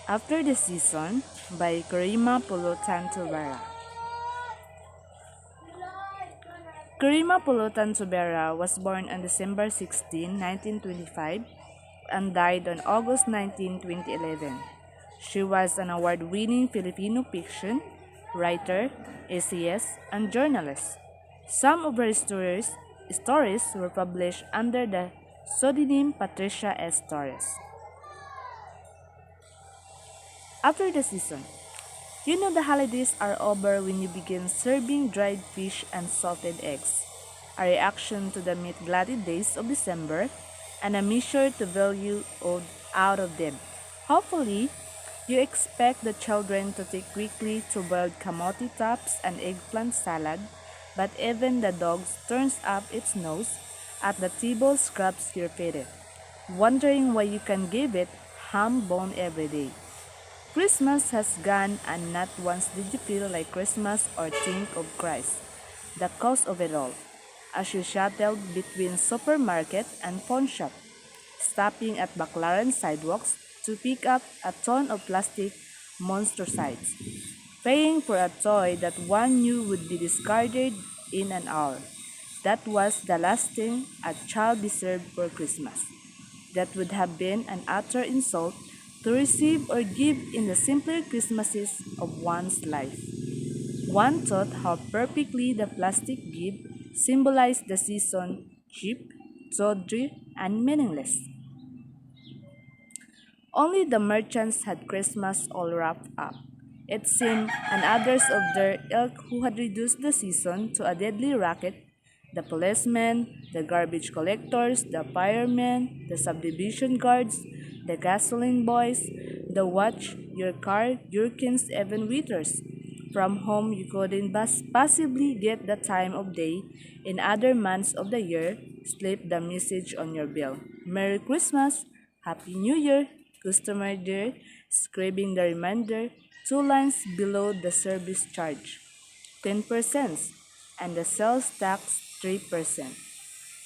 After the Season by Karima Pulutan Tubera. Karima Pulutan Tubera was born on December 16, 1925 and died on August 19, 2011. She was an award-winning Filipino fiction writer, essayist, and journalist. Some of her stories were published under the pseudonym Patricia S. Torres. After the season, you know the holidays are over when you begin serving dried fish and salted eggs, a reaction to the meat-glutted days of December and a measure to value out of them. Hopefully, you expect the children to take quickly to boiled kamote tops and eggplant salad, but even the dog turns up its nose at the table scrubs your feet, wondering why you can give it ham bone every day. Christmas has gone and not once did you feel like Christmas or think of Christ, the cause of it all, as you shuttled between supermarket and pawn shop, stopping at Baclaran sidewalks to pick up a ton of plastic monstrosities, paying for a toy that one knew would be discarded in an hour. That was the last thing a child deserved for Christmas. That would have been an utter insult to receive or give in the simpler Christmases of one's life. One thought how perfectly the plastic gift symbolized the season cheap, tawdry, and meaningless. Only the merchants had Christmas all wrapped up. It seemed, and others of their ilk who had reduced the season to a deadly racket, the policemen, the garbage collectors, the firemen, the subdivision guards, the gasoline boys, the watch your car, Jurkins, even waiters. From home you couldn't possibly get the time of day in other months of the year, slip the message on your bill. Merry Christmas, Happy New Year, customer dear, scribbling the reminder 2 lines below the service charge, 10%, and the sales tax 3%.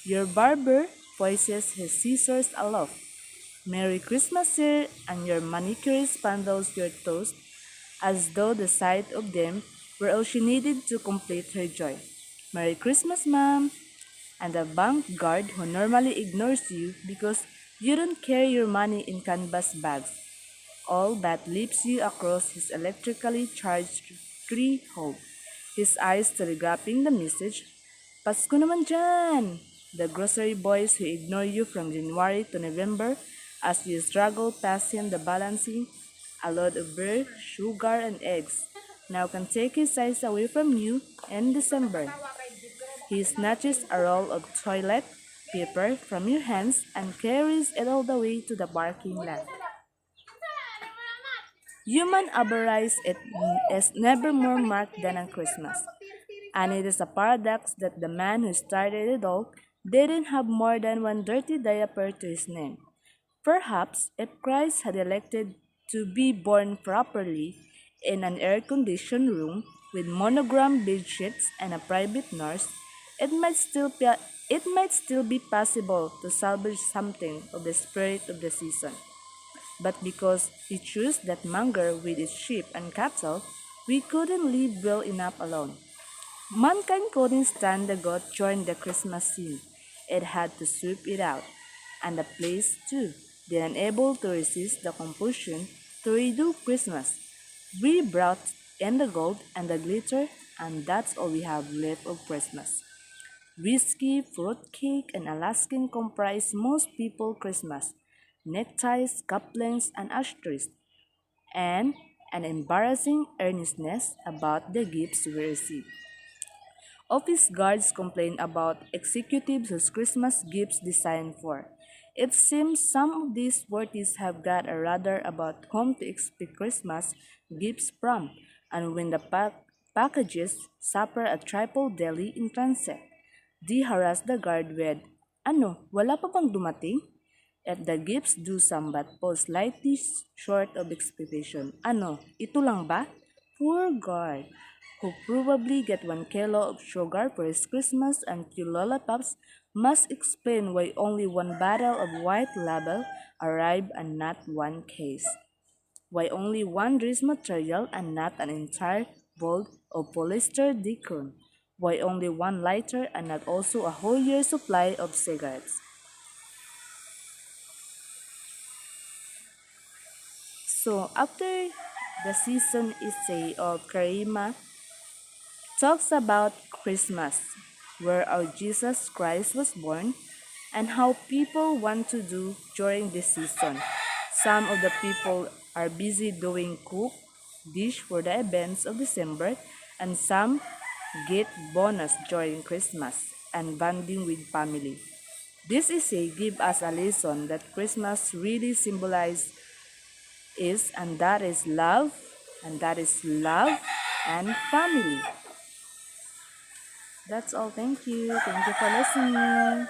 Your barber poises his scissors aloft. Merry Christmas, sir, and your manicurist fondles your toes as though the sight of them were all she needed to complete her joy. Merry Christmas, ma'am, and the bank guard who normally ignores you because you don't carry your money in canvas bags, all but leaps you across his electrically charged threshold, his eyes telegraphing the message, Pasko naman dyan! The grocery boys who ignore you from January to November as you struggle past him the balancing a load of beer, sugar, and eggs now can take his eyes away from you in December. He snatches a roll of toilet paper from your hands and carries it all the way to the parking lot. Human avarice is never more marked than on Christmas, and it is a paradox that the man who started it all didn't have more than one dirty diaper to his name. Perhaps if Christ had elected to be born properly in an air-conditioned room with monogram bed sheets and a private nurse, it might still be it might still be possible to salvage something of the spirit of the season. But because he chose that manger with its sheep and cattle, we couldn't live well enough alone. Mankind couldn't stand the goat join the Christmas scene. It had to sweep it out. And the place, too, then unable to resist the compulsion to redo Christmas. We brought in the gold and the glitter, and that's all we have left of Christmas. Whiskey, fruitcake, and Alaskan comprise most people's Christmas. Neckties, couplings, and ashtrays, and an embarrassing earnestness about the gifts we receive. Office guards complain about executives whose Christmas gifts designed for. It seems some of these worthies have got a radar about whom to expect Christmas gifts from, and when the packages suffer a triple deli in transit, they harass the guard with, Ano, wala pa bang dumating? If the gifts do somewhat fall slightly short of expectation, ano, ito lang ba? Poor guard, who probably get 1 kilo of sugar for his Christmas and few lollipops, must explain why only one bottle of white label arrived and not one case. Why only one dress material and not an entire bolt of polyester decon? Why only one lighter and not also a whole year's supply of cigarettes? So after the season essay of Karima talks about Christmas, where our Jesus Christ was born, and how people want to do during this season. Some of the people are busy doing cook dish for the events of December, and some get bonus during Christmas and bonding with family. This essay gives us a lesson that Christmas really symbolizes is, and that is love and family. That's all. Thank you. Thank you for listening.